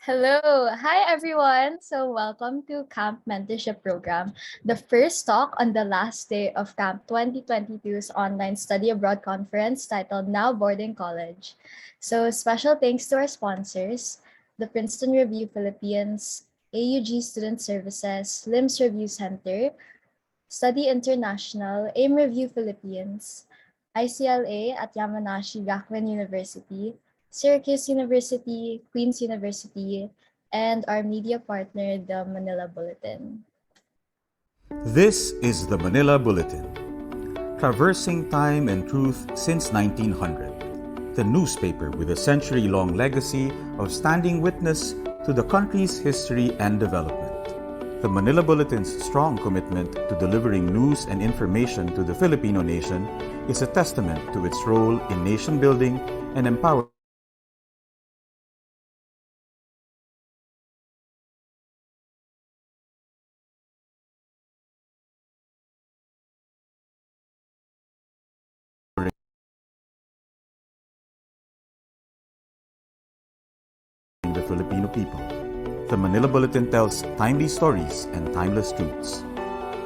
Hello. Hi, everyone. So, welcome to Camp Mentorship Program, the first talk on the last day of Camp 2022's online study abroad conference titled Now Boarding College. So, special thanks to our sponsors, the Princeton Review Philippines, AUG Student Services, LIMS Review Center, Study International, AIM Review Philippines, ICLA at Yamanashi Gakuin University, Syracuse University, Queen's University, and our media partner, the Manila Bulletin. This is the Manila Bulletin, traversing time and truth since 1900. The newspaper with a century-long legacy of standing witness to the country's history and development. The Manila Bulletin's strong commitment to delivering news and information to the Filipino nation is a testament to its role in nation building and empowering the Filipino people. The Manila Bulletin tells timely stories and timeless truths.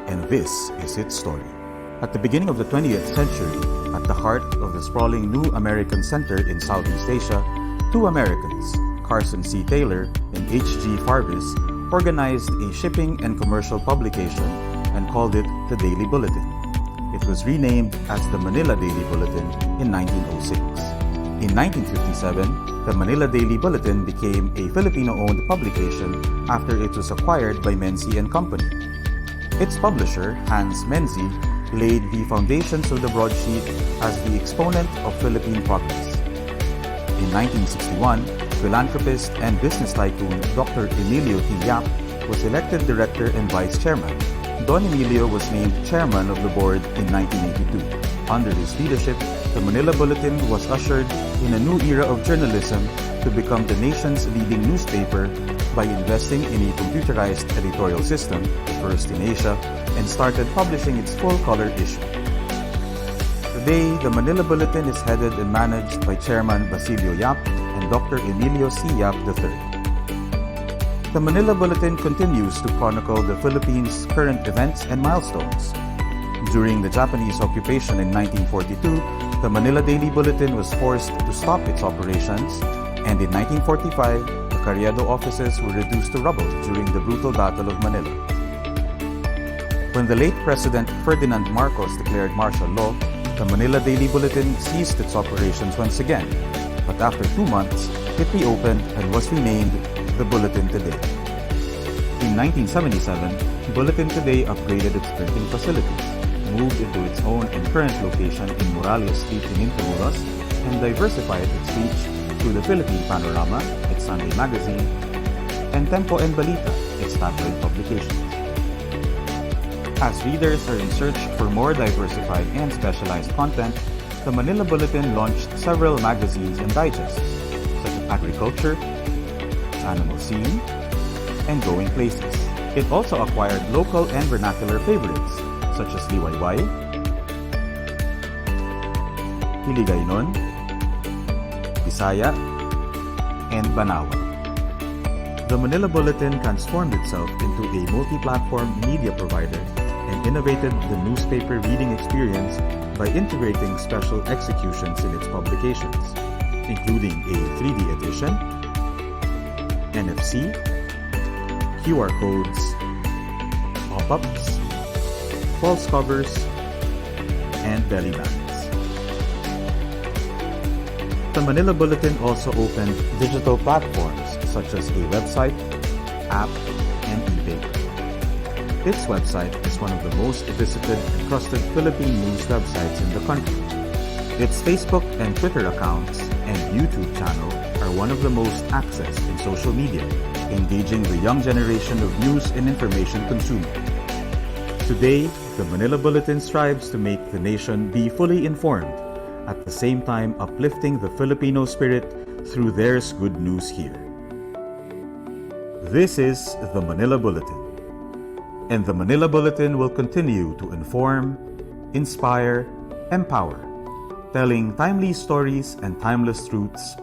And this is its story. At the beginning of the 20th century, at the heart of the sprawling New American Center in Southeast Asia, two Americans, Carson C. Taylor and H.G. Farvis, organized a shipping and commercial publication and called it the Daily Bulletin. It was renamed as the Manila Daily Bulletin in 1906. In 1957, the Manila Daily Bulletin became a Filipino-owned publication after it was acquired by Mentee and Company. Its publisher, Hans Mentee, laid the foundations of the broadsheet as the exponent of Philippine progress. In 1961, philanthropist and business tycoon Dr. Emilio T. Yap was elected director and vice chairman. Don Emilio was named chairman of the board in 1982. Under his leadership, the Manila Bulletin was ushered in a new era of journalism to become the nation's leading newspaper by investing in a computerized editorial system, the first in Asia, and started publishing its full-color issue. Today, the Manila Bulletin is headed and managed by Chairman Basilio Yap and Dr. Emilio C. Yap III. The Manila Bulletin continues to chronicle the Philippines' current events and milestones. During the Japanese occupation in 1942, the Manila Daily Bulletin was forced to stop its operations, and in 1945, the Carriedo offices were reduced to rubble during the brutal Battle of Manila. When the late President Ferdinand Marcos declared martial law, the Manila Daily Bulletin ceased its operations once again, but after 2 months, it reopened and was renamed the Bulletin Today. In 1977, Bulletin Today upgraded its printing facilities, moved into its own and current location in Moralia Street in Intramuros, and diversified its reach through the Philippine Panorama, its Sunday magazine, and Tempo and Balita, its tabloid publications. As readers are in search for more diversified and specialized content, the Manila Bulletin launched several magazines and digests, such as Agriculture, Animal Scene, and Going Places. It also acquired local and vernacular favorites, such as Liwayway, Hiligaynon, Bisaya, and Banawa. The Manila Bulletin transformed itself into a multi-platform media provider and innovated the newspaper reading experience by integrating special executions in its publications, including a 3D edition, NFC, QR codes, pop-ups, false covers, and belly bands. The Manila Bulletin also opened digital platforms such as a website, app, and eBay. Its website is one of the most visited and trusted Philippine news websites in the country. Its Facebook and Twitter accounts and YouTube channel are one of the most accessed in social media, engaging the young generation of news and information consumers. Today, the Manila Bulletin strives to make the nation be fully informed, at the same time uplifting the Filipino spirit through There's Good News Here. This is the Manila Bulletin, and the Manila Bulletin will continue to inform, inspire, empower, telling timely stories and timeless truths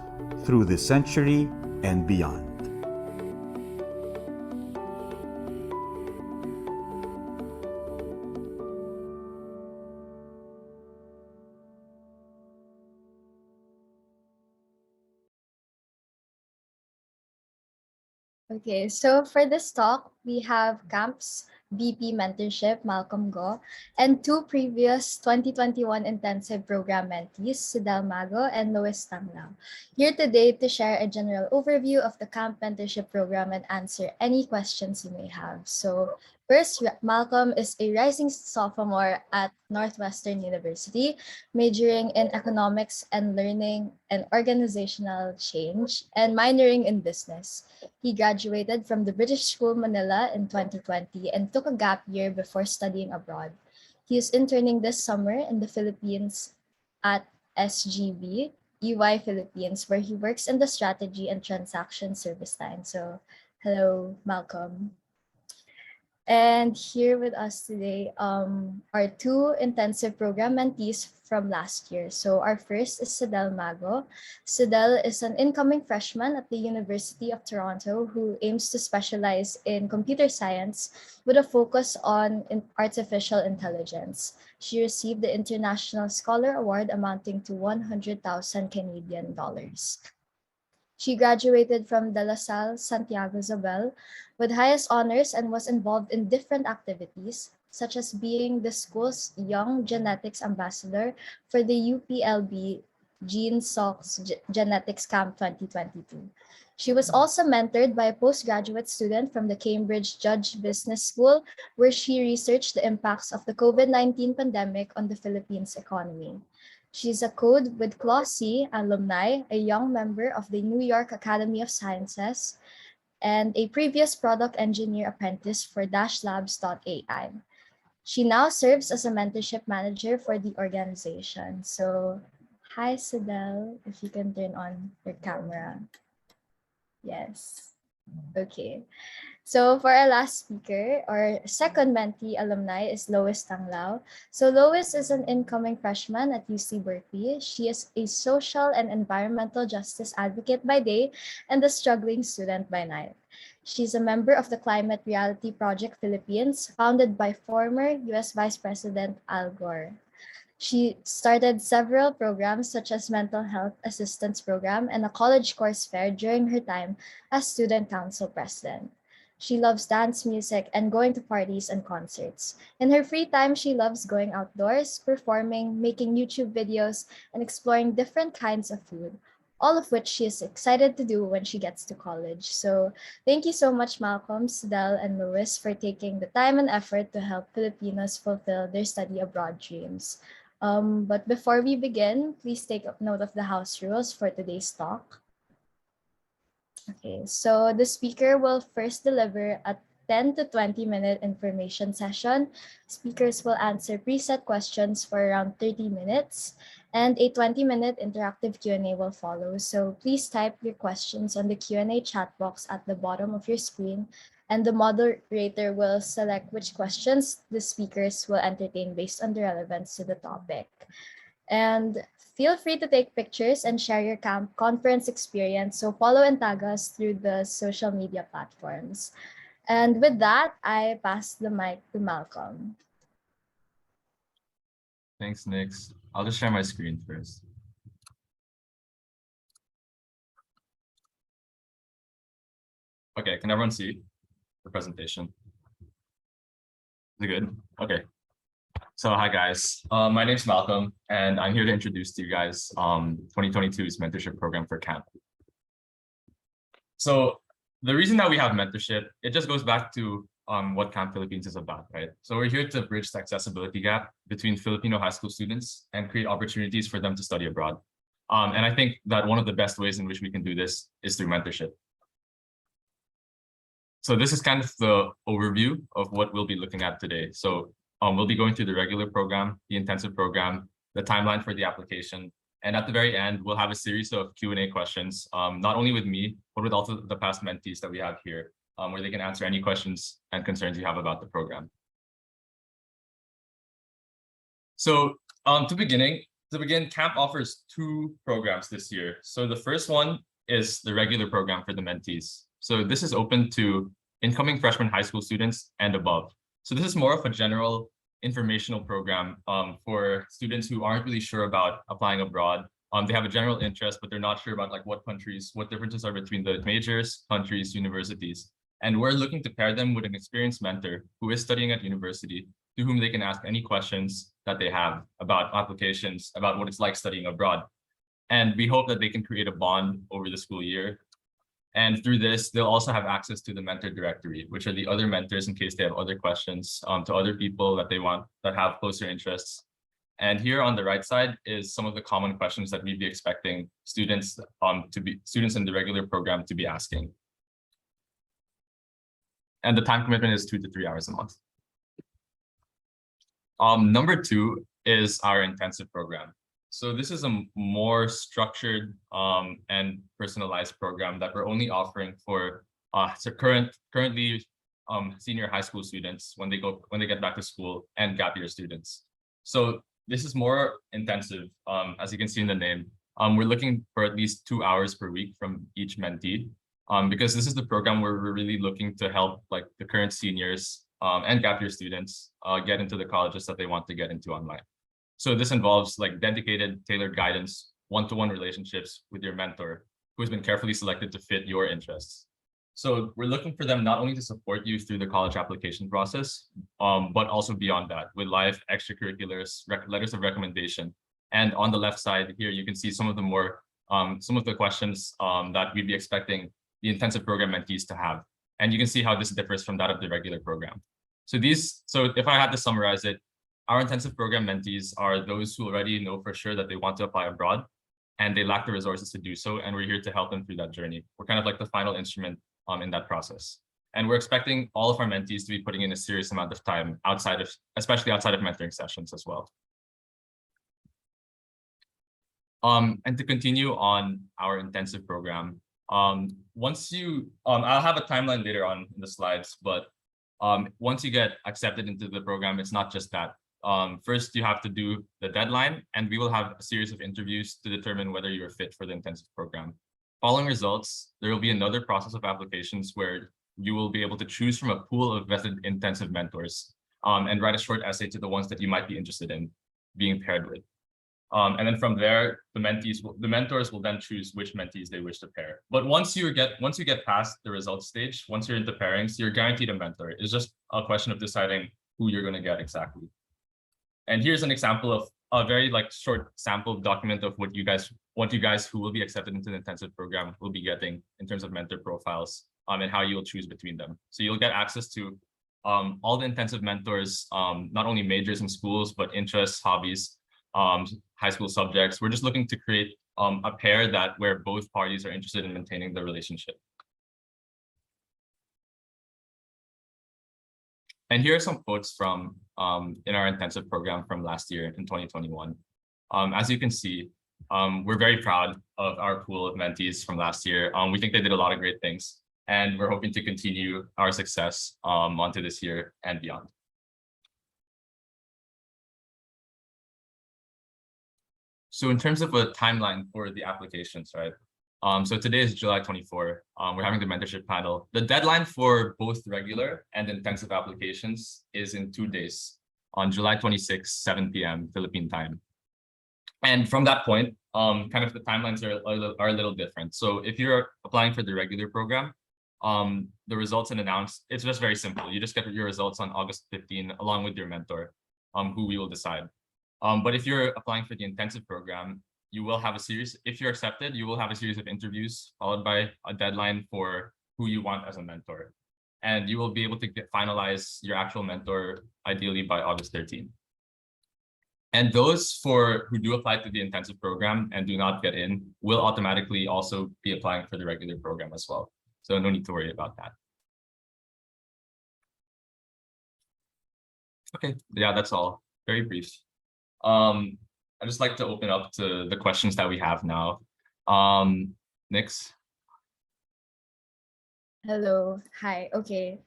through this century and beyond. Okay, so for this talk, we have Camp's VP Mentorship, Malcolm Go, and two previous 2021 intensive program mentees, Sedelmago and Lois Tanglau, here today to share a general overview of the Camp Mentorship Program and answer any questions you may have. So first, Malcolm is a rising sophomore at Northwestern University, majoring in economics and learning and organizational change, and minoring in business. He graduated from the British School Manila in 2020 and took a gap year before studying abroad. He is interning this summer in the Philippines at SGB, EY Philippines, where he works in the strategy and transaction service line. So, hello, Malcolm. And here with us today are two intensive program mentees from last year. So our first is Sedelmago. Sydelle is an incoming freshman at the University of Toronto who aims to specialize in computer science with a focus on artificial intelligence. She received the International Scholar Award amounting to 100,000 Canadian dollars. She graduated from De La Salle Santiago Zabel with highest honors and was involved in different activities, such as being the school's Young Genetics Ambassador for the UPLB Gene Sox Genetics Camp 2022. She was also mentored by a postgraduate student from the Cambridge Judge Business School, where she researched the impacts of the COVID-19 pandemic on the Philippines economy. She's a Code with Clause C alumni, a young member of the New York Academy of Sciences, and a previous product engineer apprentice for Dashlabs.ai. She now serves as a mentorship manager for the organization. So, hi, Sydelle, if you can turn on your camera. Yes. Okay. So for our last speaker, our second mentee alumni is Lois Tanglau. So Lois is an incoming freshman at UC Berkeley. She is a social and environmental justice advocate by day and a struggling student by night. She's a member of the Climate Reality Project Philippines, founded by former US Vice President Al Gore. She started several programs such as Mental Health Assistance Program and a college course fair during her time as Student Council President. She loves dance music and going to parties and concerts. In her free time, she loves going outdoors, performing, making YouTube videos, and exploring different kinds of food, all of which she is excited to do when she gets to college. So thank you so much, Malcolm, Sydelle, and Louis, for taking the time and effort to help Filipinos fulfill their study abroad dreams. But before we begin, please take note of the house rules for today's talk. Okay, so the speaker will first deliver a 10 to 20-minute information session. Speakers will answer preset questions for around 30 minutes, and a 20-minute interactive Q&A will follow. So please type your questions on the Q&A chat box at the bottom of your screen, and the moderator will select which questions the speakers will entertain based on the relevance to the topic. And feel free to take pictures and share your camp conference experience. So follow and tag us through the social media platforms. And with that, I pass the mic to Malcolm. Thanks, Nix. I'll just share my screen first. Okay, can everyone see the presentation? Is it good? Okay. So hi guys, my name's Malcolm, and I'm here to introduce to you guys 2022's mentorship program for camp. So the reason that we have mentorship, it just goes back to what Camp Philippines is about, right? So we're here to bridge the accessibility gap between Filipino high school students and create opportunities for them to study abroad. And I think that one of the best ways in which we can do this is through mentorship. So this is kind of the overview of what we'll be looking at today. So we'll be going through the regular program, the intensive program, the timeline for the application, and at the very end, we'll have a series of Q&A questions, not only with me, but with also the past mentees that we have here, where they can answer any questions and concerns you have about the program. So to begin, camp offers two programs this year. So the first one is the regular program for the mentees. So this is open to incoming freshman high school students and above. So this is more of a general informational program for students who aren't really sure about applying abroad They have a general interest, but they're not sure about like what differences are between the majors, countries, universities. And we're looking to pair them with an experienced mentor who is studying at university, to whom they can ask any questions that they have about applications, about what it's like studying abroad. And we hope that they can create a bond over the school year. And through this, they'll also have access to the mentor directory, which are the other mentors in case they have other questions to other people that they want that have closer interests. And here on the right side is some of the common questions that we'd be expecting students in the regular program to be asking. And the time commitment is 2 to 3 hours a month. Number 2 is our intensive program. So this is a more structured and personalized program that we're only offering for currently senior high school students when they get back to school, and gap year students. So this is more intensive, as you can see in the name. We're looking for at least 2 hours per week from each mentee, because this is the program where we're really looking to help like the current seniors and gap year students get into the colleges that they want to get into online. So this involves like dedicated, tailored guidance, one-to-one relationships with your mentor, who has been carefully selected to fit your interests. So we're looking for them not only to support you through the college application process, but also beyond that with live extracurriculars, letters of recommendation. And on the left side here, you can see some of the questions that we'd be expecting the intensive program mentees to have. And you can see how this differs from that of the regular program. So if I had to summarize it, our intensive program mentees are those who already know for sure that they want to apply abroad and they lack the resources to do so. And we're here to help them through that journey. We're kind of like the final instrument in that process. And we're expecting all of our mentees to be putting in a serious amount of time especially outside of mentoring sessions as well. And to continue on our intensive program, I'll have a timeline later on in the slides, but once you get accepted into the program, it's not just that. First, you have to do the deadline, and we will have a series of interviews to determine whether you're fit for the intensive program. Following results, there will be another process of applications where you will be able to choose from a pool of vetted intensive mentors and write a short essay to the ones that you might be interested in being paired with. And then from there, the mentors will then choose which mentees they wish to pair. But once you get past the results stage, once you're into pairings, you're guaranteed a mentor. It's just a question of deciding who you're going to get exactly. And here's an example of a very short sample document of what you guys who will be accepted into the intensive program will be getting in terms of mentor profiles and how you'll choose between them. So you'll get access to all the intensive mentors, not only majors in schools, but interests, hobbies, high school subjects. We're just looking to create a pair where both parties are interested in maintaining the relationship. And here are some quotes from in our intensive program from last year in 2021. As you can see, we're very proud of our pool of mentees from last year. We think they did a lot of great things, and we're hoping to continue our success onto this year and beyond. So in terms of a timeline for the applications, right? So today is July 24. We're having the mentorship panel. The deadline for both regular and intensive applications is in 2 days, on July 26, 7 p.m. Philippine time. And from that point, kind of the timelines are a little different. So if you're applying for the regular program, the results it's just very simple. You just get your results on August 15 along with your mentor, who we will decide. But if you're applying for the intensive program, you will have a series. If you're accepted, you will have a series of interviews followed by a deadline for who you want as a mentor. And you will be able to finalize your actual mentor ideally by August 13. And those who do apply to the intensive program and do not get in will automatically also be applying for the regular program as well. So no need to worry about that. Okay, yeah, that's all. Very brief. I'd just like to open up to the questions that we have now. Nix. Hello. Hi. Okay.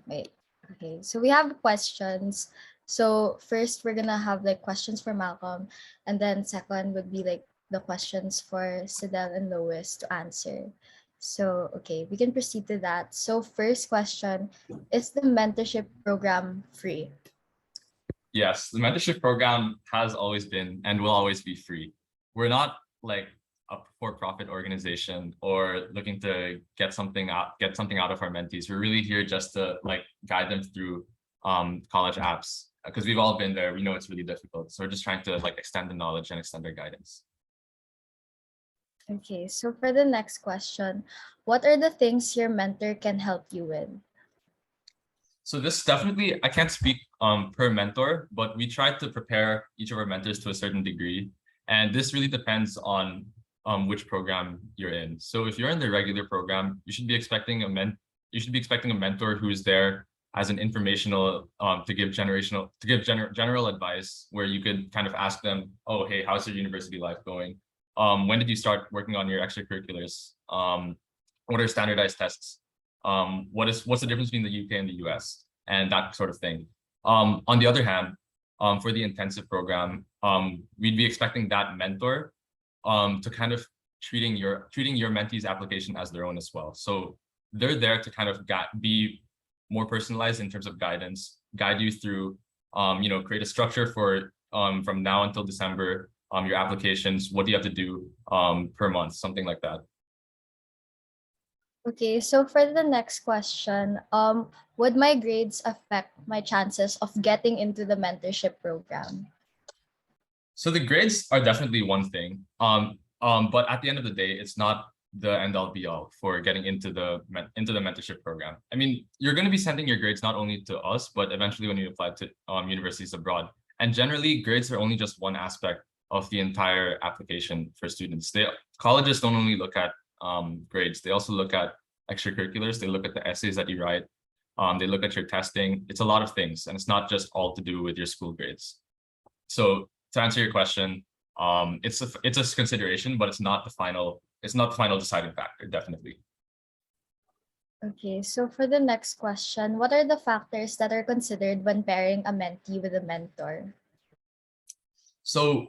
Wait. Okay. So we have questions. So first we're gonna have questions for Malcolm, and then second would be the questions for Sydelle and Lois to answer. So okay, we can proceed to that. So first question, is the mentorship program free? Yes, the mentorship program has always been and will always be free. we're not like a for-profit organization or looking to get something out of our mentees. We're really here just to like guide them through college apps, because we've all been there. We know it's really difficult. So we're just trying to like extend the knowledge and extend our guidance. Okay, so for the next question, what are the things your mentor can help you with? So this definitely, I can't speak per mentor, but we try to prepare each of our mentors to a certain degree. And this really depends on which program you're in. So if you're in the regular program, you should be expecting a mentor who's there as an informational to give general advice, where you could kind of ask them, oh, hey, how's your university life going? When did you start working on your extracurriculars? What are standardized tests? What's the difference between the UK and the US, and that sort of thing. On the other hand, for the intensive program, we'd be expecting that mentor to kind of treating your mentee's application as their own as well. So they're there to kind of be more personalized in terms of guidance, guide you through, create a structure for from now until December, your applications, what do you have to do per month, something like that. Okay, so for the next question, would my grades affect my chances of getting into the mentorship program? So the grades are definitely one thing, but at the end of the day, it's not the end all be all for getting into the mentorship program. I mean, you're going to be sending your grades not only to us, but eventually when you apply to universities abroad. And generally, grades are only just one aspect of the entire application for students. Colleges don't only look at grades; they also look at extracurriculars. They look at the essays that you write. They look at your testing. It's a lot of things, and it's not just all to do with your school grades. So to answer your question, it's a consideration, but it's not the final deciding factor, definitely. Okay, so for the next question, what are the factors that are considered when pairing a mentee with a mentor? So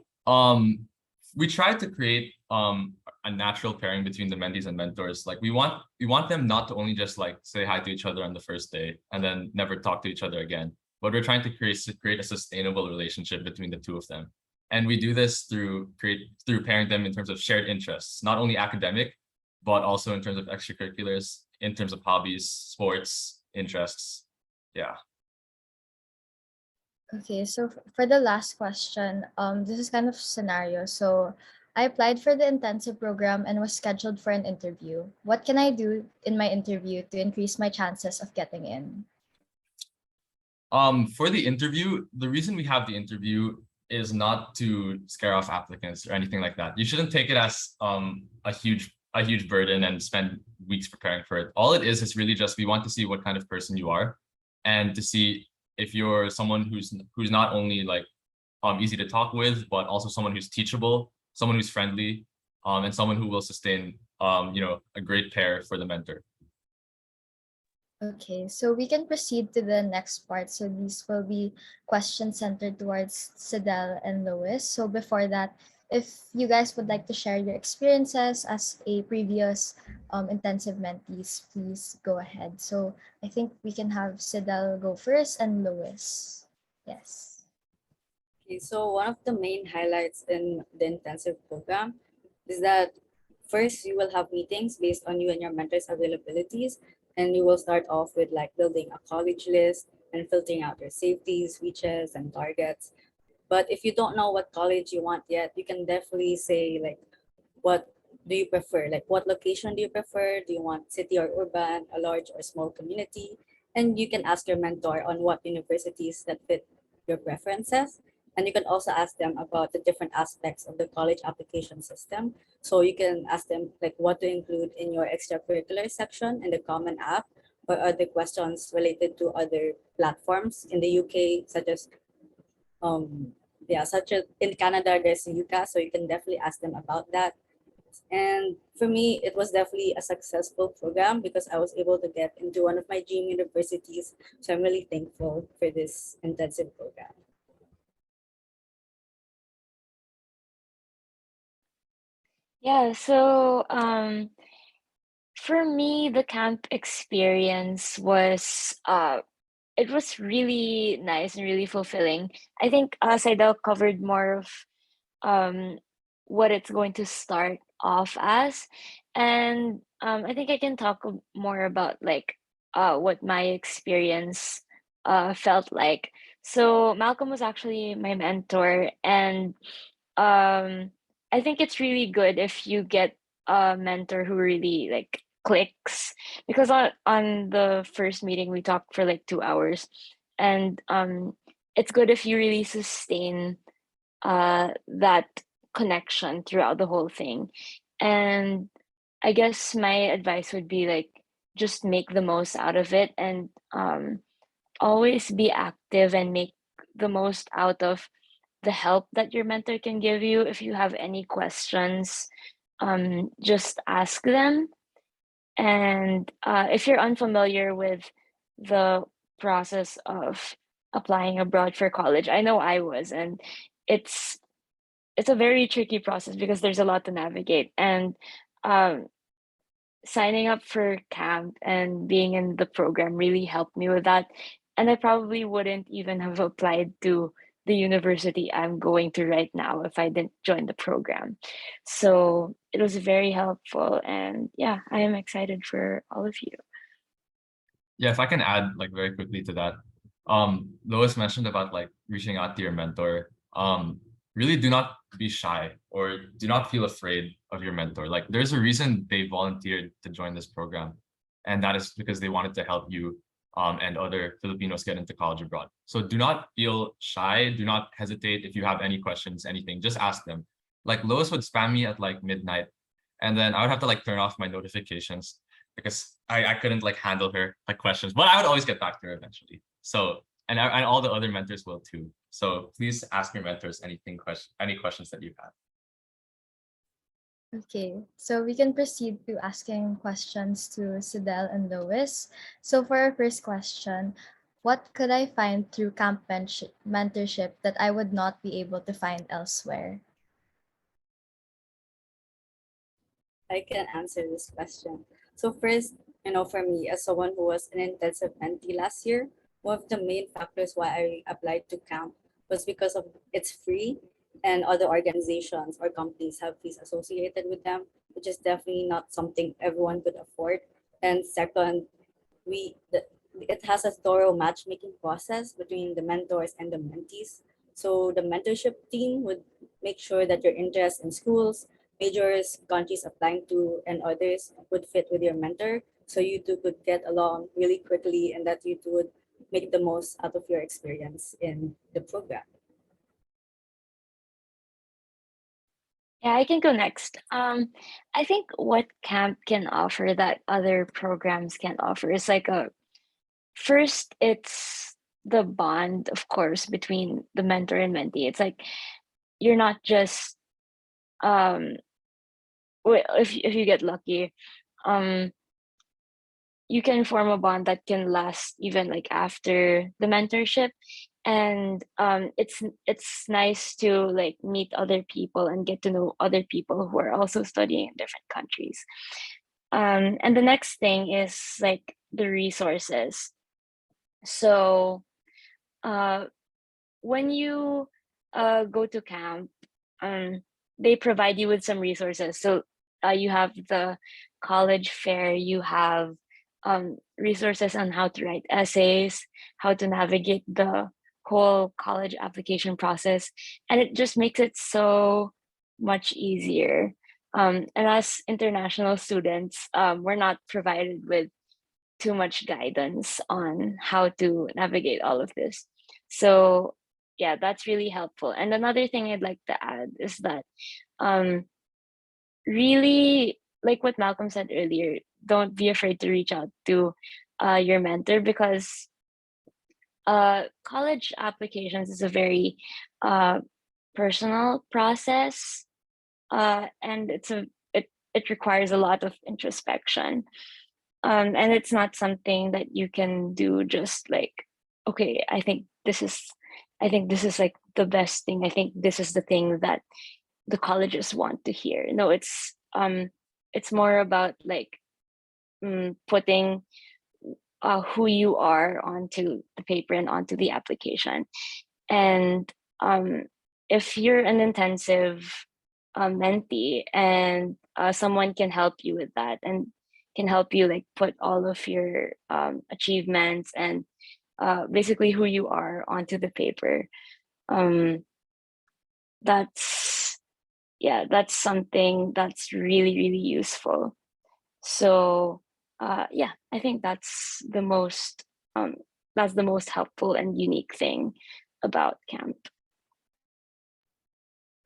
we try to create a natural pairing between the mentees and mentors. Like we want them not to only just like say hi to each other on the first day and then never talk to each other again, but we're trying to create a sustainable relationship between the two of them. And we do this through pairing them in terms of shared interests, not only academic, but also in terms of extracurriculars, in terms of hobbies, sports, interests. Yeah. Okay, so for the last question, this is kind of scenario. So I applied for the intensive program and was scheduled for an interview. What can I do in my interview to increase my chances of getting in? For the interview, the reason we have the interview is not to scare off applicants or anything like that. You shouldn't take it as a huge burden and spend weeks preparing for it. All it is really just we want to see what kind of person you are, and to see if you're someone who's not only like easy to talk with, but also someone who's teachable, someone who's friendly, and someone who will sustain a great pair for the mentor. Okay, so we can proceed to the next part. So these will be questions centered towards Sydelle and Lois. So before that, if you guys would like to share your experiences as a previous intensive mentees, please go ahead. So I think we can have Sydelle go first and Lois. Yes. Okay, so one of the main highlights in the intensive program is that first you will have meetings based on you and your mentor's availabilities, and you will start off with like building a college list and filtering out your safeties, reaches, and targets. But if you don't know what college you want yet, you can definitely say like, what do you prefer? Like, what location do you prefer? Do you want city or urban, a large or small community? And you can ask your mentor on what universities that fit your preferences. And you can also ask them about the different aspects of the college application system. So you can ask them like what to include in your extracurricular section in the common app, or other questions related to other platforms in the UK, such as such as in Canada, there's UCA, so you can definitely ask them about that. And for me, it was definitely a successful program because I was able to get into one of my dream universities. So I'm really thankful for this intensive program. Yeah, so for me, the camp experience was it was really nice and really fulfilling. I think Saida covered more of um what it's going to start off as. And I think I can talk more about like what my experience felt like. So Malcolm was actually my mentor, and I think it's really good if you get a mentor who really like clicks, because on the first meeting we talked for like 2 hours, and it's good if you really sustain that connection throughout the whole thing. And I guess my advice would be like just make the most out of it, and always be active and make the most out of the help that your mentor can give you. If you have any questions, just ask them. And if you're unfamiliar with the process of applying abroad for college, I know I was, and it's it's a very tricky process because there's a lot to navigate. And um, signing up for camp and being in the program really helped me with that. And I probably wouldn't even have applied to the university I'm going to right now if I didn't join the program. So it was very helpful. And yeah, I am excited for all of you. Yeah, if I can add like very quickly to that. Lois mentioned about like reaching out to your mentor. Really do not be shy or do not feel afraid of your mentor. Like there's a reason they volunteered to join this program, and that is because they wanted to help you and other Filipinos get into college abroad. So do not feel shy. Do not hesitate. If you have any questions, anything, just ask them. Like Lois would spam me at like midnight, and then I would have to like turn off my notifications because I couldn't like handle her like questions, but I would always get back to her eventually. So and all the other mentors will too. So please ask your mentors any questions that you have. Okay, so we can proceed to asking questions to Sydelle and Lois. So for our first question, what could I find through camp mentorship that I would not be able to find elsewhere? I can answer this question. So first, for me, as someone who was an intensive mentee last year, one of the main factors why I applied to camp was because of it's free and other organizations or companies have fees associated with them, which is definitely not something everyone could afford. And second, it has a thorough matchmaking process between the mentors and the mentees. So the mentorship team would make sure that your interest in schools, majors, countries applying to, and others would fit with your mentor. So you two could get along really quickly and that you two would make the most out of your experience in the program. Yeah, I can go next. I think what camp can offer that other programs can't offer is like first, it's the bond, of course, between the mentor and mentee. It's like you're not just if you get lucky, um you can form a bond that can last even like after the mentorship. And it's nice to like meet other people and get to know other people who are also studying in different countries. And the next thing is like the resources. So uh when you go to camp, um, they provide you with some resources. So you have the college fair, you have resources on how to write essays, how to navigate the whole college application process, and it just makes it so much easier. And as international students, we're not provided with too much guidance on how to navigate all of this. So yeah, that's really helpful. And another thing I'd like to add is that um, really, like what Malcolm said earlier, don't be afraid to reach out to your mentor, because college applications is a very personal process, and it requires a lot of introspection. And it's not something that you can do just like, okay, I think this is like the best thing. I think this is the thing that the colleges want to hear. No, it's more about like putting who you are onto the paper and onto the application. And if you're an intensive mentee, and someone can help you with that and can help you like put all of your achievements and basically who you are onto the paper. That's that's something that's really really useful. So yeah, I think that's the most helpful and unique thing about camp.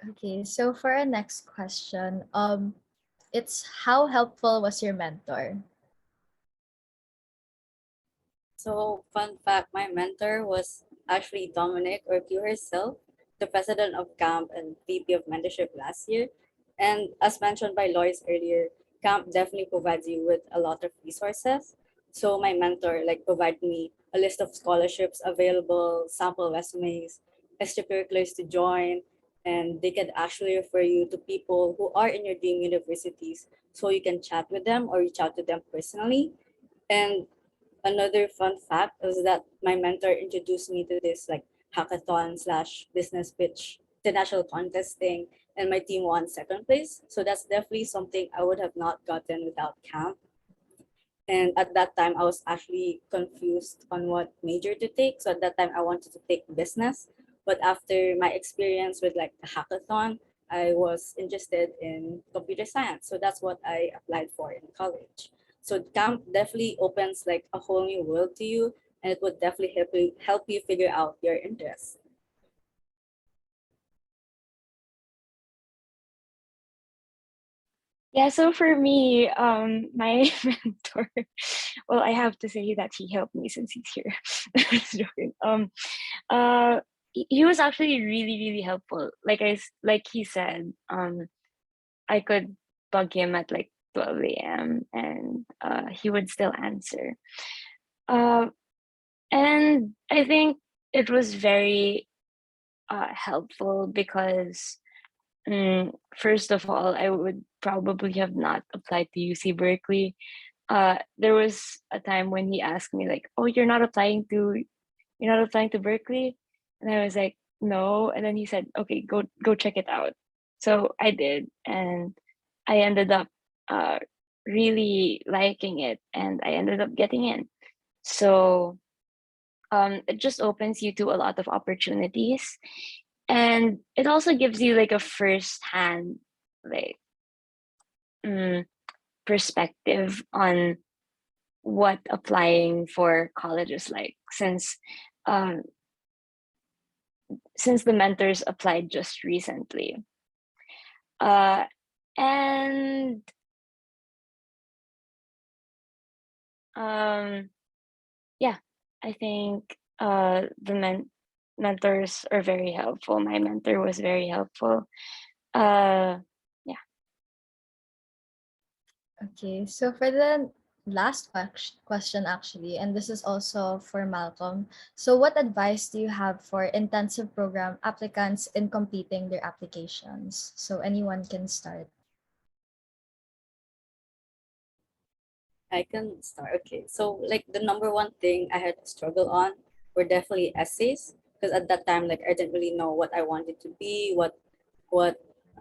Okay, so for our next question, it's how helpful was your mentor? So, fun fact, my mentor was actually Dominic or Q herself, the president of camp and VP of mentorship last year. And as mentioned by Lois earlier, camp definitely provides you with a lot of resources. So my mentor like provided me a list of scholarships available, sample resumes, extracurriculars to join, and they can actually refer you to people who are in your dream universities so you can chat with them or reach out to them personally. And another fun fact was that my mentor introduced me to this like hackathon slash business pitch international contest thing, and my team won second place. So that's definitely something I would have not gotten without camp. And at that time, I was actually confused on what major to take. So at that time, I wanted to take business. But after my experience with like the hackathon, I was interested in computer science. So that's what I applied for in college. So camp definitely opens like a whole new world to you, and it would definitely help you figure out your interests. Yeah, so for me, my mentor, well, I have to say that he helped me since he's here. Just joking. He was actually really, really helpful. Like he said, I could bug him at like 12 a.m. and he would still answer. Uh, and I think it was very helpful because first of all, I would probably have not applied to UC Berkeley. There was a time when he asked me like, "Oh, you're not applying to Berkeley?" And I was like, "No." And then he said, "Okay, go check it out." So I did, and I ended up uh, really liking it, and I ended up getting in. So it just opens you to a lot of opportunities, and it also gives you like a first hand like mm, perspective on what applying for college is like, um, since the mentors applied just recently. Uh, and yeah, I think mentors are very helpful. My mentor was very helpful. Yeah. Okay, so for the last question, actually, and this is also for Malcolm. So, what advice do you have for intensive program applicants in completing their applications? So, anyone can start. I can start. Okay. So like the number one thing I had to struggle on were definitely essays. Because at that time, like I didn't really know what I wanted to be, what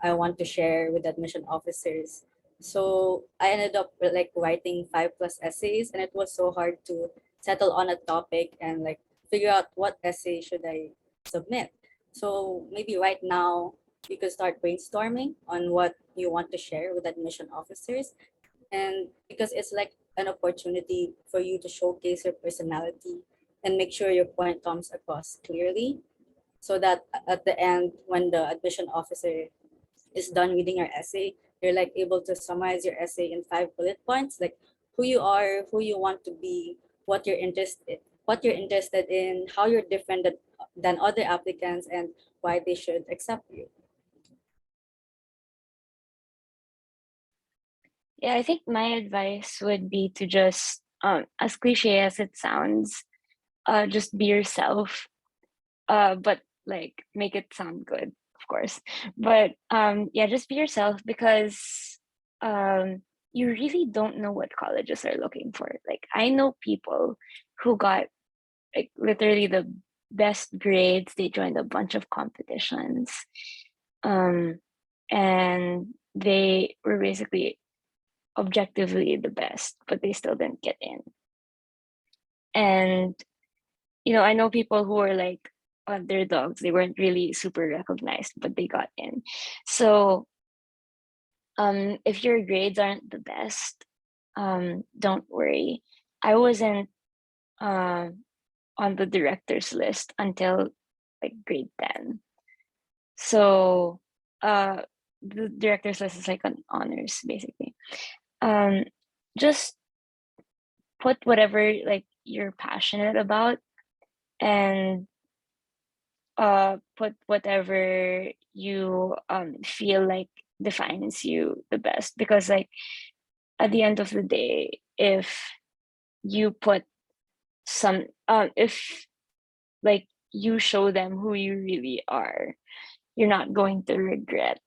I want to share with admission officers. So I ended up with, like writing 5+ essays, and it was so hard to settle on a topic and like figure out what essay should I submit. So maybe right now you could start brainstorming on what you want to share with admission officers, and because it's like an opportunity for you to showcase your personality and make sure your point comes across clearly, so that at the end when the admission officer is done reading your essay, you're like able to summarize your essay in 5 bullet points, like who you are, who you want to be, what you're interested in, how you're different than other applicants, and why they should accept you. Yeah, I think my advice would be to just, as cliche as it sounds, just be yourself, but like make it sound good, of course. But yeah, just be yourself because you really don't know what colleges are looking for. Like I know people who got like literally the best grades. They joined a bunch of competitions. Um, and they were basically objectively the best, but they still didn't get in. And I know people who are like underdogs. They weren't really super recognized, but they got in. So if your grades aren't the best, don't worry. I wasn't on the director's list until like grade 10. So the director's list is like an honors basically. Just put whatever like you're passionate about, and put whatever you feel like defines you the best, because like at the end of the day, if you put some if like you show them who you really are, you're not going to regret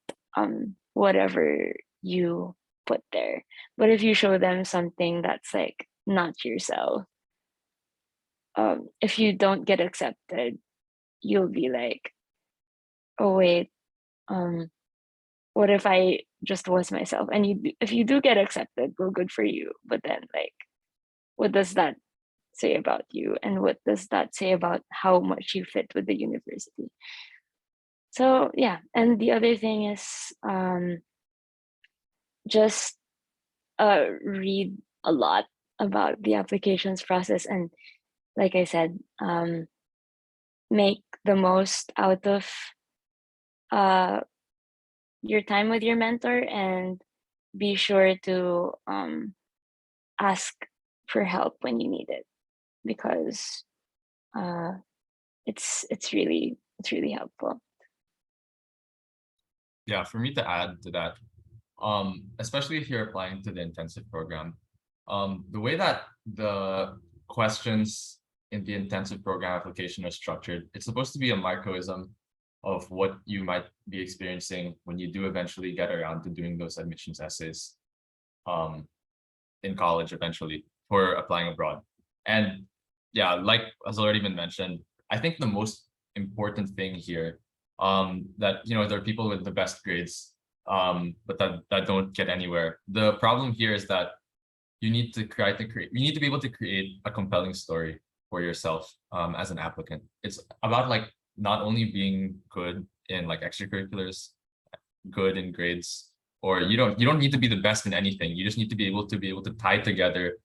whatever you put there. But if you show them something that's like not yourself, if you don't get accepted, you'll be like, oh wait, what if I just was myself? And if you do get accepted, well, good for you. But then like, what does that say about you, and what does that say about how much you fit with the university? So yeah, and the other thing is just read a lot about the applications process, and like I said, make the most out of your time with your mentor, and be sure to ask for help when you need it, because it's really helpful. Yeah, for me to add to that, especially if you're applying to the intensive program, the way that the questions in the intensive program application are structured, it's supposed to be a microism of what you might be experiencing when you do eventually get around to doing those admissions essays in college eventually for applying abroad. And yeah, like has already been mentioned, I think the most important thing here, that there are people with the best grades, but that don't get anywhere. The problem here is that you need to be able to create a compelling story for yourself as an applicant. It's about like not only being good in like extracurriculars, good in grades, or you don't need to be the best in anything. You just need to be able to tie together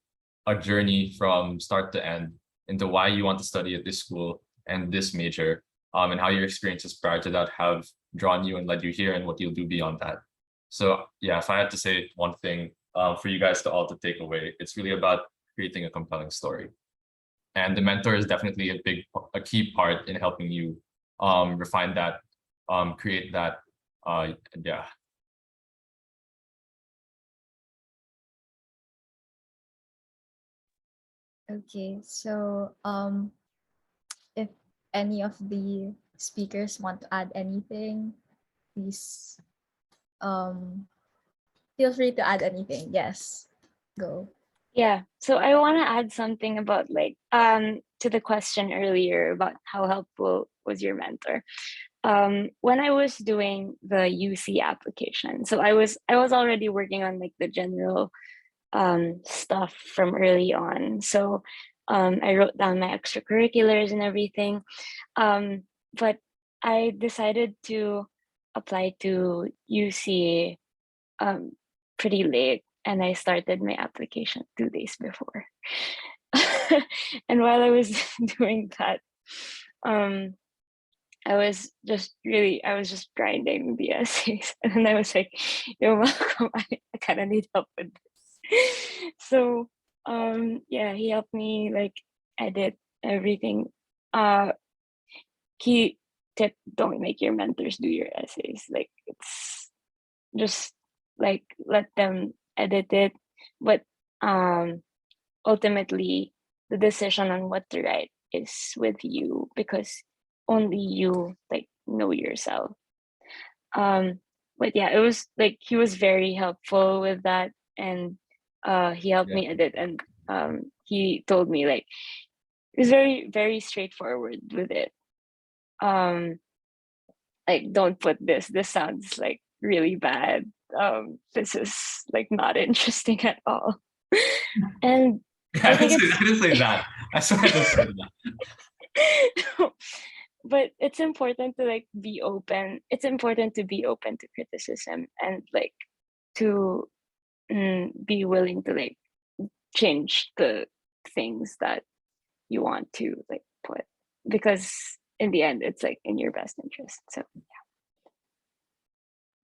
a journey from start to end into why you want to study at this school and this major, and how your experiences prior to that have drawn you and led you here, and what you'll do beyond that. So yeah, if I had to say one thing for you guys to all to take away, it's really about creating a compelling story. And the mentor is definitely a key part in helping you refine that, create that. Yeah. Okay, so if any of the speakers want to add anything, please feel free to add anything. Yes, go. Yeah, so I want to add something about like to the question earlier about how helpful was your mentor. When I was doing the UC application, so I was already working on like the general stuff from early on. So I wrote down my extracurriculars and everything, but I decided to apply to UC pretty late, and I started my application 2 days before. And while I was doing that, I was just grinding the essays, and then I was like, "Yo, Malcolm, I kind of need help with this." So, yeah, he helped me like edit everything. Key tip: don't make your mentors do your essays. Like it's just like let them edit it, but ultimately the decision on what to write is with you, because only you like know yourself. But yeah, it was like he was very helpful with that, and he helped me edit, and he told me like he was very straightforward with it. Like, don't put this sounds like really bad. This is like not interesting at all. And I think I didn't say that. I swear I didn't say that. but it's important to like be open. It's important to be open to criticism and like to be willing to like change the things that you want to like put, because in the end it's like in your best interest. So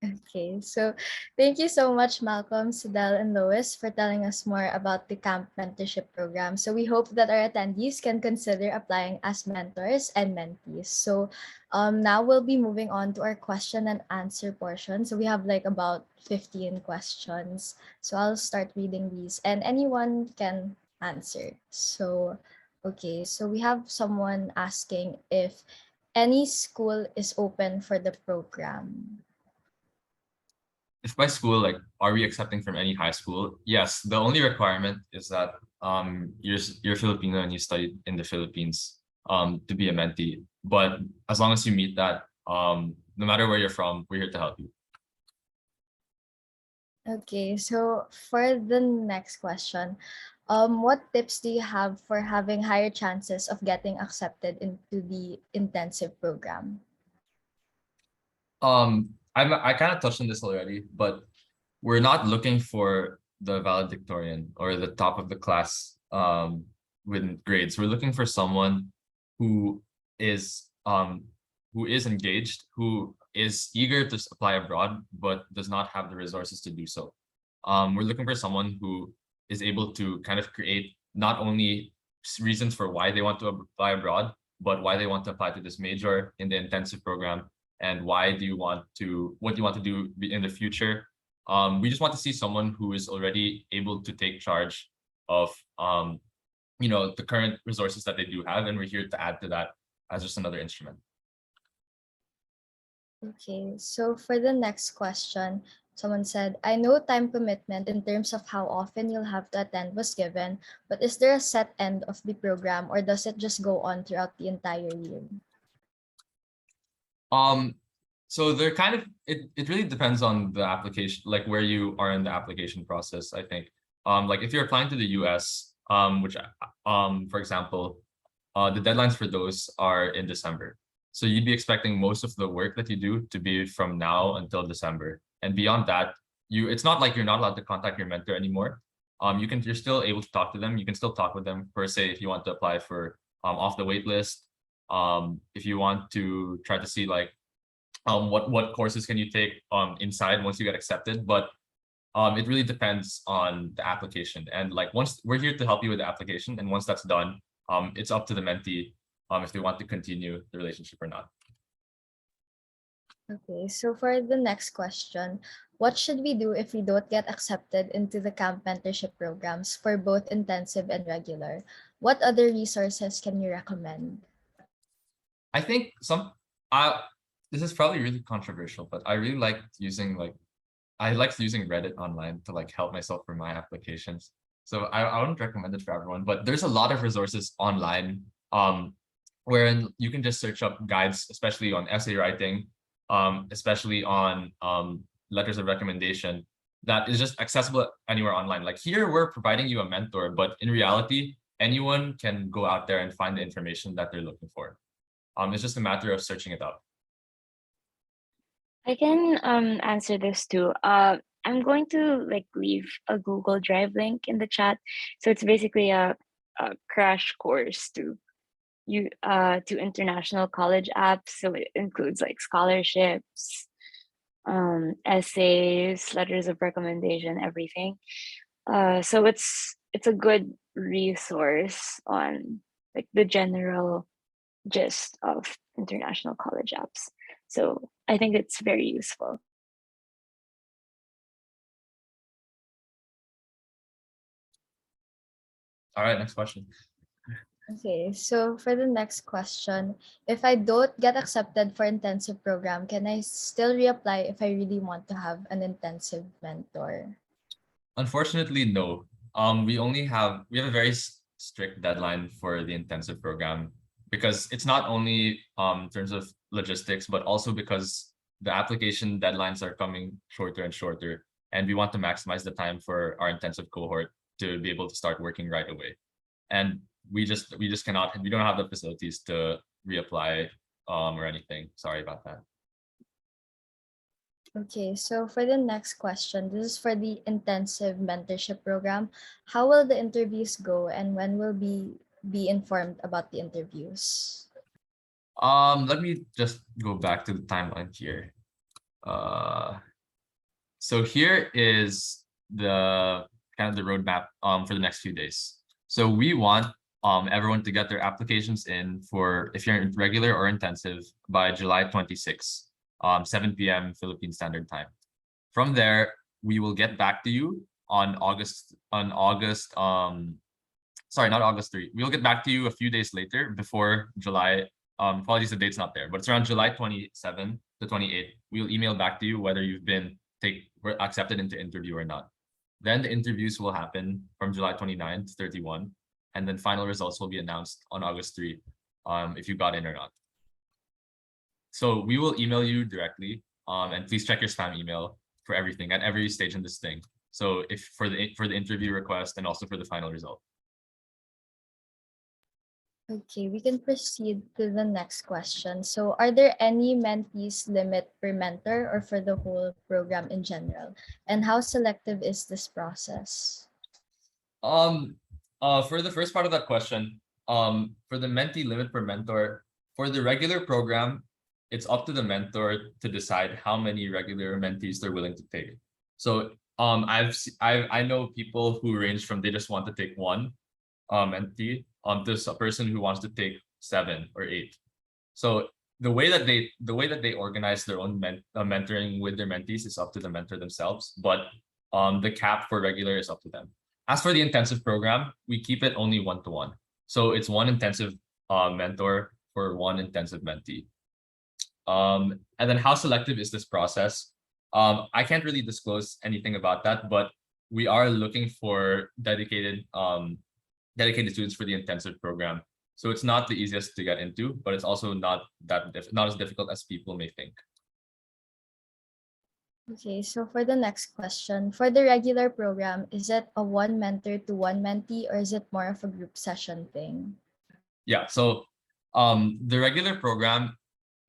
Okay, so thank you so much, Malcolm, Sydelle, and Lois, for telling us more about the camp mentorship program. So we hope that our attendees can consider applying as mentors and mentees. So now we'll be moving on to our question and answer portion. So we have like about 15 questions. So I'll start reading these and anyone can answer. So, okay, so we have someone asking if any school is open for the program. If by school, like, are we accepting from any high school? Yes. The only requirement is that you're Filipino and you studied in the Philippines to be a mentee. But as long as you meet that, no matter where you're from, we're here to help you. Okay, so for the next question, what tips do you have for having higher chances of getting accepted into the intensive program? I kind of touched on this already, but we're not looking for the valedictorian or the top of the class with grades. We're looking for someone who is engaged, who is eager to apply abroad, but does not have the resources to do so. We're looking for someone who is able to kind of create not only reasons for why they want to apply abroad, but why they want to apply to this major in the intensive program, and what do you want to do in the future. We just want to see someone who is already able to take charge of the current resources that they do have, and we're here to add to that as just another instrument. Okay, so for the next question, someone said, I know time commitment in terms of how often you'll have to attend was given, but is there a set end of the program or does it just go on throughout the entire year? So they're kind of, it really depends on the application, like where you are in the application process, I think. Like if you're applying to the US, which for example, the deadlines for those are in December. So you'd be expecting most of the work that you do to be from now until December. And beyond that, it's not like you're not allowed to contact your mentor anymore. You're still able to talk to them. You can still talk with them per se if you want to apply for off the wait list. If you want to try to see like what courses can you take inside once you get accepted, but it really depends on the application. And like once we're here to help you with the application, and once that's done, it's up to the mentee if they want to continue the relationship or not. Okay, so for the next question, what should we do if we don't get accepted into the camp mentorship programs for both intensive and regular? What other resources can you recommend? I think this is probably really controversial, but I really liked using Reddit online to like help myself for my applications. So I wouldn't recommend it for everyone, but there's a lot of resources online wherein you can just search up guides, especially on essay writing, especially on letters of recommendation, that is just accessible anywhere online. Like here, we're providing you a mentor, but in reality, anyone can go out there and find the information that they're looking for. It's just a matter of searching it out. I can answer this too. I'm going to like leave a Google Drive link in the chat. So it's basically a crash course to international college apps. So it includes like scholarships, essays, letters of recommendation, everything. So it's a good resource on like the general gist of international college apps. So I think it's very useful. All right, next question. Okay, so for the next question, if I don't get accepted for intensive program, can I still reapply if I really want to have an intensive mentor? Unfortunately, no. We have a very strict deadline for the intensive program, because it's not only in terms of logistics, but also because the application deadlines are coming shorter and shorter, and we want to maximize the time for our intensive cohort to be able to start working right away. And we just cannot, we don't have the facilities to reapply or anything. Sorry about that. Okay, so for the next question, this is for the intensive mentorship program. How will the interviews go and when will be informed about the interviews? Let me just go back to the timeline here. So here is the kind of the roadmap for the next few days. So we want everyone to get their applications in for, if you're in regular or intensive, by July 26th, 7 p.m. Philippine Standard Time. From there, we will get back to you on sorry, not August 3. We'll get back to you a few days later before July. Apologies, the date's not there, but it's around July 27 to 28. We'll email back to you whether you've been accepted into interview or not. Then the interviews will happen from July 29 to 31, and then final results will be announced on August 3, if you got in or not. So we will email you directly, and please check your spam email for everything at every stage in this thing. So if for the interview request and also for the final result. Okay, we can proceed to the next question. So are there any mentees limit per mentor or for the whole program in general? And how selective is this process? For the first part of that question, for the mentee limit per mentor, for the regular program, it's up to the mentor to decide how many regular mentees they're willing to take. So I know people who range from they just want to take one mentee to a person who wants to take 7 or 8. So the way that they organize their own mentoring with their mentees is up to the mentor themselves, but the cap for regular is up to them. As for the intensive program, we keep it only 1-to-1. So it's one intensive mentor for one intensive mentee. And then how selective is this process? I can't really disclose anything about that, but we are looking for dedicated students for the intensive program. So it's not the easiest to get into, but it's also not as difficult as people may think. Okay, so for the next question, for the regular program, is it a one mentor to one mentee or is it more of a group session thing? Yeah, so the regular program,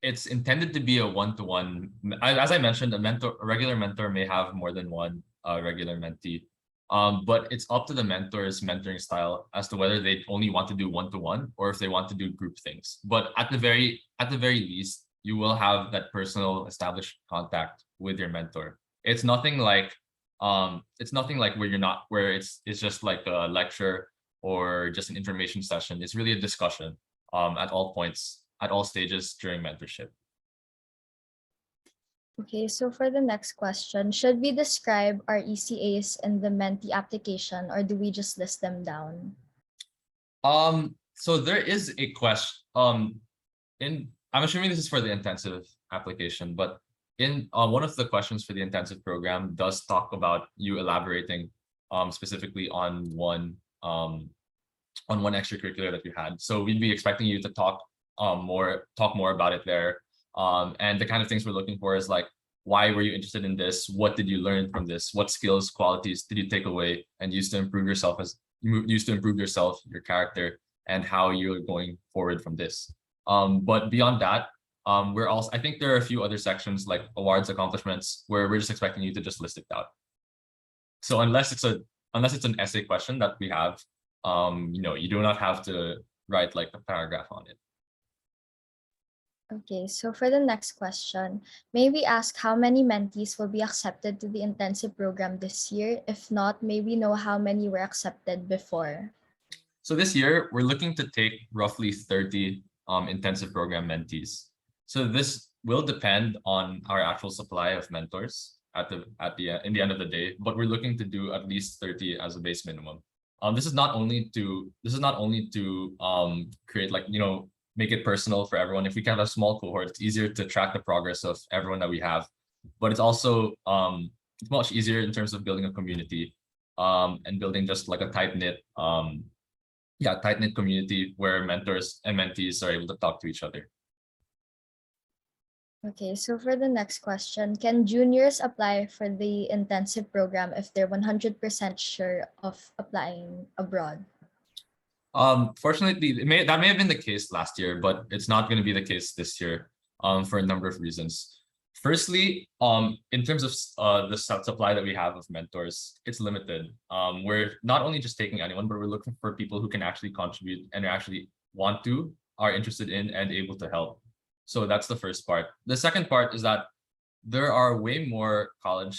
it's intended to be a 1-to-1. As I mentioned, a regular mentor may have more than one regular mentee. But it's up to the mentor's mentoring style as to whether they only want to do 1-to-1 or if they want to do group things. But at the very least, you will have that personal established contact with your mentor. It's nothing like where it's just like a lecture or just an information session. It's really a discussion at all points, at all stages during mentorship. Okay, so for the next question, should we describe our ECAs in the Mentee application or do we just list them down? So there is a question. I'm assuming this is for the intensive application, but in one of the questions for the intensive program does talk about you elaborating specifically on one extracurricular that you had. So we'd be expecting you to talk more about it there. And the kind of things we're looking for is like, why were you interested in this? What did you learn from this? What skills, qualities did you take away and use to improve yourself your character, and how you're going forward from this? But beyond that, I think there are a few other sections like awards, accomplishments, where we're just expecting you to just list it out. So unless it's an essay question that we have, you do not have to write like a paragraph on it. Okay, so for the next question, may we ask how many mentees will be accepted to the intensive program this year? If not, may we know how many were accepted before? So this year, we're looking to take roughly 30 intensive program mentees. So this will depend on our actual supply of mentors in the end of the day, but we're looking to do at least 30 as a base minimum. This is not only to create make it personal for everyone. If we can have a small cohort, it's easier to track the progress of everyone that we have. But it's also it's much easier in terms of building a community and building just like a tight-knit community where mentors and mentees are able to talk to each other. Okay, so for the next question, can juniors apply for the intensive program if they're 100% sure of applying abroad? Fortunately, that may have been the case last year, but it's not going to be the case this year, for a number of reasons. Firstly, in terms of the supply that we have of mentors, it's limited. We're not only just taking anyone, but we're looking for people who can actually contribute and actually want to, are interested in, and able to help. So that's the first part. The second part is that there are way more high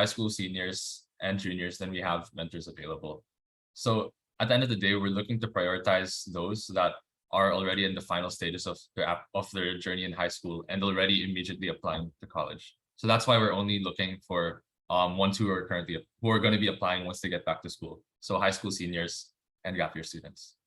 school seniors and juniors than we have mentors available. So at the end of the day, we're looking to prioritize those that are already in the final stages of their journey in high school and already immediately applying to college. So that's why we're only looking for ones who are going to be applying once they get back to school. So high school seniors and gap year students.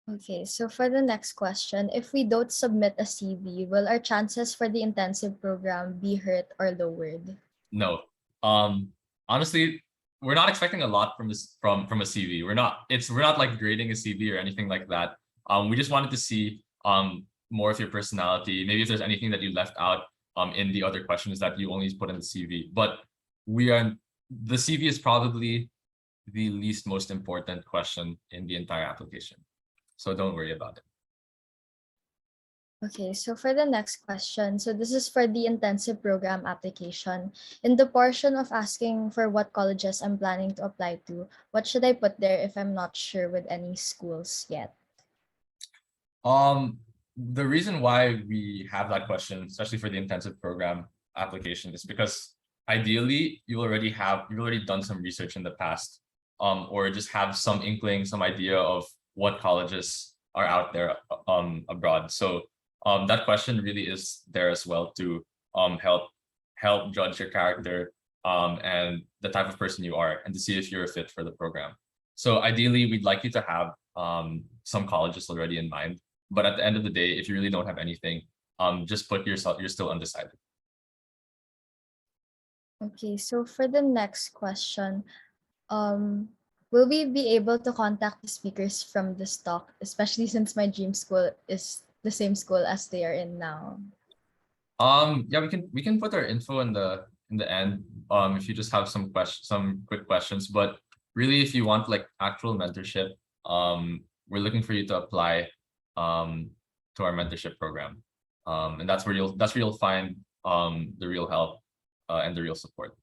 Okay, so for the next question, if we don't submit a CV, will our chances for the intensive program be hurt or lowered? No. Honestly, we're not expecting a lot from this from a CV. We're not like grading a CV or anything like that. We just wanted to see more of your personality. Maybe if there's anything that you left out in the other questions that you only put in the CV. But the CV is probably the least most important question in the entire application. So don't worry about it. Okay, so for the next question, so this is for the intensive program application. In the portion of asking for what colleges I'm planning to apply to, what should I put there if I'm not sure with any schools yet? The reason why we have that question, especially for the intensive program application, is because ideally you've already done some research in the past, or just have some inkling, some idea of what colleges are out there abroad. So that question really is there as well to help judge your character and the type of person you are, and to see if you're a fit for the program. So ideally, we'd like you to have some colleges already in mind. But at the end of the day, if you really don't have anything, just put yourself, you're still undecided. Okay, so for the next question, will we be able to contact the speakers from this talk, especially since my dream school is the same school as they are in now? Yeah, we can put our info in the end. If you just have some quick questions, but really, if you want like actual mentorship, we're looking for you to apply to our mentorship program, and that's where you'll find the real help and the real support.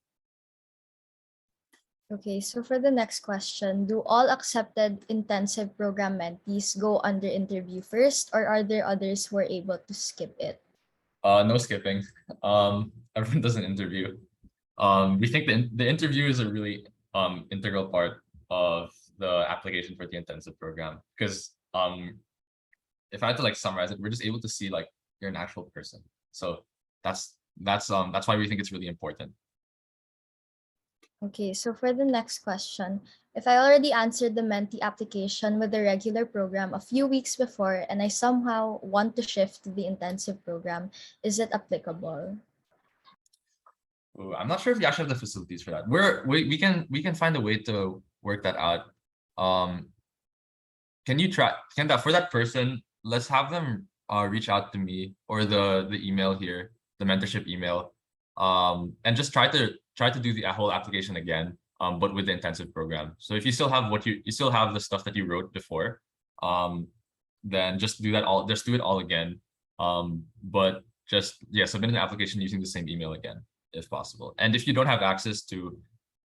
Okay, so for the next question, do all accepted intensive program mentees go under interview first, or are there others who are able to skip it? No skipping. Everyone does an interview. We think the interview is a really integral part of the application for the intensive program, because if I had to like summarize it, we're just able to see like you're an actual person. So that's why we think it's really important. Okay, so for the next question, if I already answered the Mentee application with the regular program a few weeks before and I somehow want to shift to the intensive program, is it applicable? Ooh, I'm not sure if we actually have the facilities for that. We can find a way to work that out. Can you try for that person? Let's have them reach out to me or the email here, the mentorship email, and just try to do the whole application again, but with the intensive program. So if you still have you still have the stuff that you wrote before, then just do it all again. But submit an application using the same email again, if possible. And if you don't have access to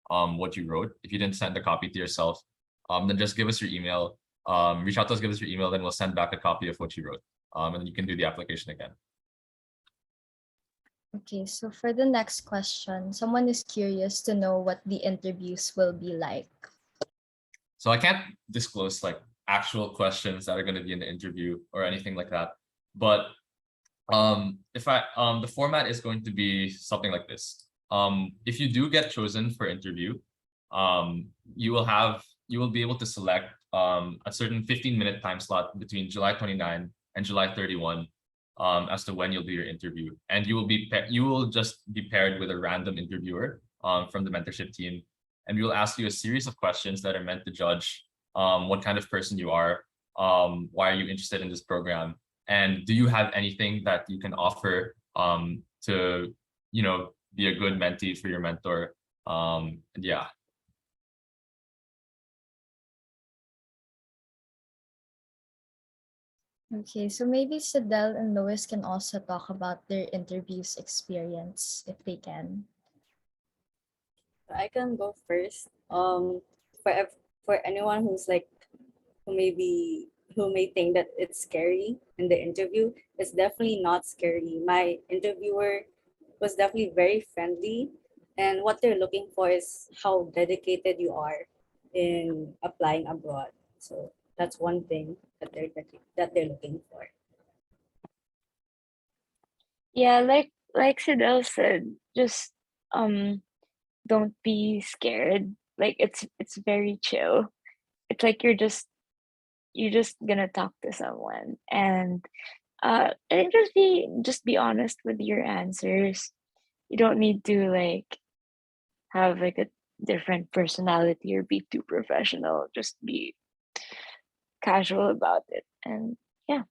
what you wrote, if you didn't send a copy to yourself, then just give us your email. Reach out to us, give us your email, then we'll send back a copy of what you wrote. And then you can do the application again. Okay, so for the next question, someone is curious to know what the interviews will be like. So I can't disclose like actual questions that are going to be in the interview or anything like that. But the format is going to be something like this. If you do get chosen for interview, you will be able to select a certain 15-minute time slot between July 29 and July 31 as to when you'll do your interview, and you will just be paired with a random interviewer from the mentorship team, and we will ask you a series of questions that are meant to judge what kind of person you are, why are you interested in this program, And do you have anything that you can offer to, be a good mentee for your mentor? Yeah. Okay, so maybe Sydelle and Lois can also talk about their interviews experience if they can. I can go first. For anyone who's like who may think that it's scary in the interview, it's definitely not scary. My interviewer was definitely very friendly, and what they're looking for is how dedicated you are in applying abroad. So that's one thing that they're looking for. Yeah, like Sydelle said, just don't be scared. Like it's very chill. It's like you're just gonna talk to someone, and I think just be honest with your answers. You don't need to like have like a different personality or be too professional. Just be casual about it, and yeah,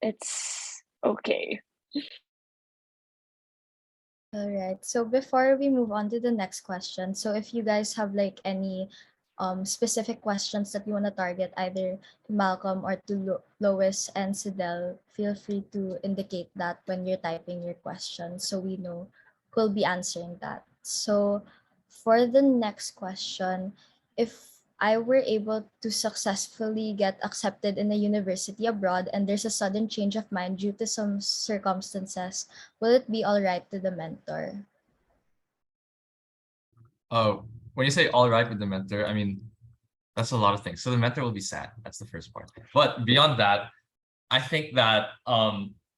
it's okay. All right. So before we move on to the next question, so if you guys have like any specific questions that you want to target either to Malcolm or to Lois and Sydelle, feel free to indicate that when you're typing your question so we know who'll be answering that. So for the next question, if I were able to successfully get accepted in a university abroad and there's a sudden change of mind due to some circumstances, will it be all right to the mentor? When you say all right with the mentor, I mean, that's a lot of things. So the mentor will be sad. That's the first part. But beyond that, I think that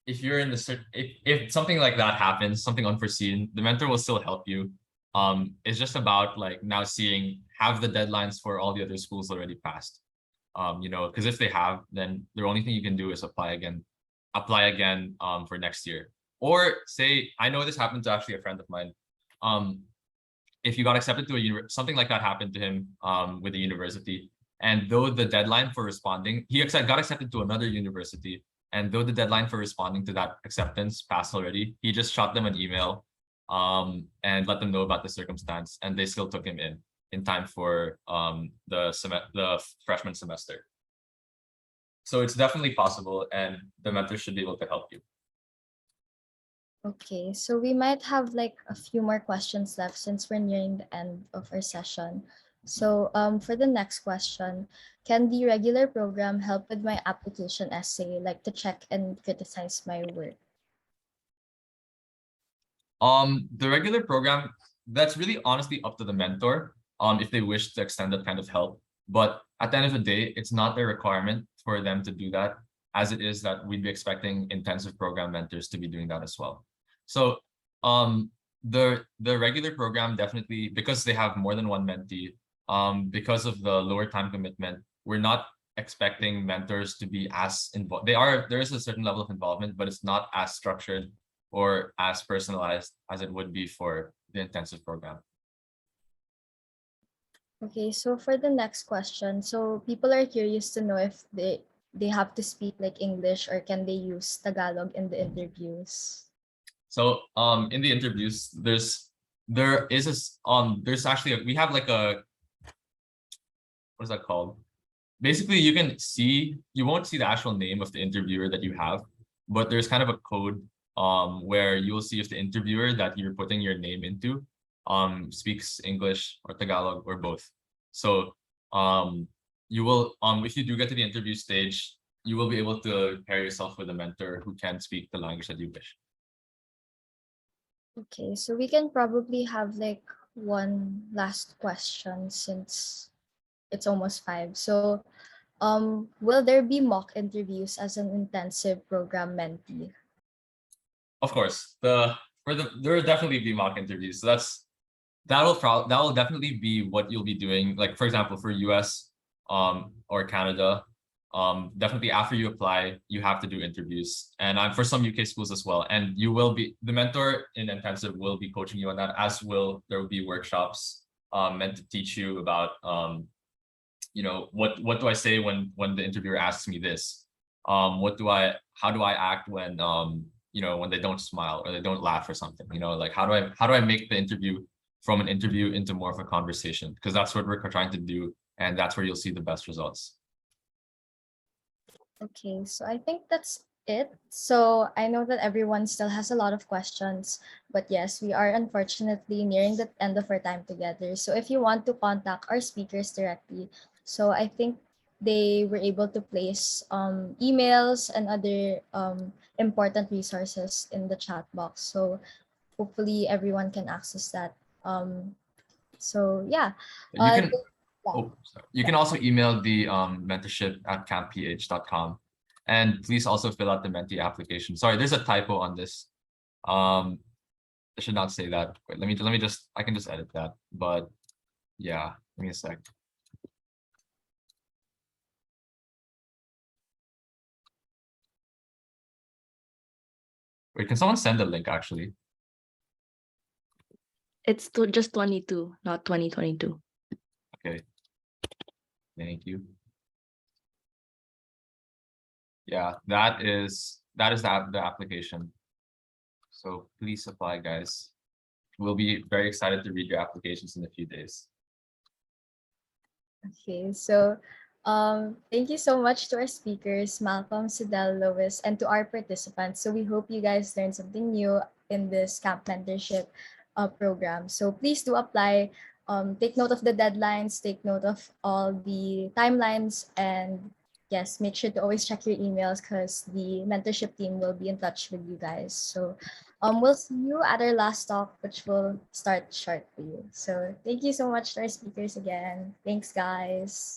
if you're in if something like that happens, something unforeseen, the mentor will still help you. It's just about like now seeing have the deadlines for all the other schools already passed. Because if they have, then the only thing you can do is apply again for next year. Or say, I know this happened to actually a friend of mine. If you got accepted to something like that happened to him with the university, and though the deadline for responding, got accepted to another university, and though the deadline for responding to that acceptance passed already, he just shot them an email and let them know about the circumstance, and they still took him in time for the freshman semester. So it's definitely possible, and the mentor should be able to help you. Okay, so we might have like a few more questions left since we're nearing the end of our session. So for the next question, can the regular program help with my application essay, like to check and criticize my work? The regular program, that's really honestly up to the mentor, if they wish to extend that kind of help. But at the end of the day, it's not a requirement for them to do that, as it is that we'd be expecting intensive program mentors to be doing that as well. So the regular program definitely, because they have more than one mentee, because of the lower time commitment, we're not expecting mentors to be as involved. There is a certain level of involvement, but it's not as structured or as personalized as it would be for the intensive program. Okay, so for the next question, so people are curious to know if they have to speak like English or can they use Tagalog in the interviews? So in the interviews, there's actually we have like a, what is that called? Basically, you won't see the actual name of the interviewer that you have, but there's kind of a code where you will see if the interviewer that you're putting your name into speaks English or Tagalog or both. So you will if you do get to the interview stage, you will be able to pair yourself with a mentor who can speak the language that you wish. Okay, so we can probably have like one last question since it's almost 5. So will there be mock interviews as an intensive program mentee? Of course, there will definitely be mock interviews. So that will definitely be what you'll be doing. Like for example, for US or Canada, definitely after you apply, you have to do interviews, and for some UK schools as well. And the mentor in intensive will be coaching you on that, as there will be workshops meant to teach you about what do I say when the interviewer asks me this, how do I act when when they don't smile or they don't laugh or something, like how do I make the interview from an interview into more of a conversation, because that's what we're trying to do, and that's where you'll see the best results. Okay, so I think that's it. So I know that everyone still has a lot of questions, but yes, we are unfortunately nearing the end of our time together. So if you want to contact our speakers directly, so I think they were able to place emails and other important resources in the chat box. So hopefully everyone can access that. So yeah, You can yeah. sorry. You can also email the mentorship@campph.com, and please also fill out the Mentee application. Sorry, there's a typo on this. I should not say that. Wait, let me just, I can just edit that. But yeah, give me a sec. Wait, can someone send the link actually? It's just 22, not 2022. Okay. Thank you. Yeah, that is the application. So please apply, guys. We'll be very excited to read your applications in a few days. Okay, so thank you so much to our speakers, Malcolm, Sydelle, Lois, and to our participants. So we hope you guys learned something new in this camp mentorship program. So please do apply. Take note of the deadlines, take note of all the timelines, and yes, make sure to always check your emails because the mentorship team will be in touch with you guys. So we'll see you at our last talk, which will start shortly. So thank you so much to our speakers again. Thanks, guys.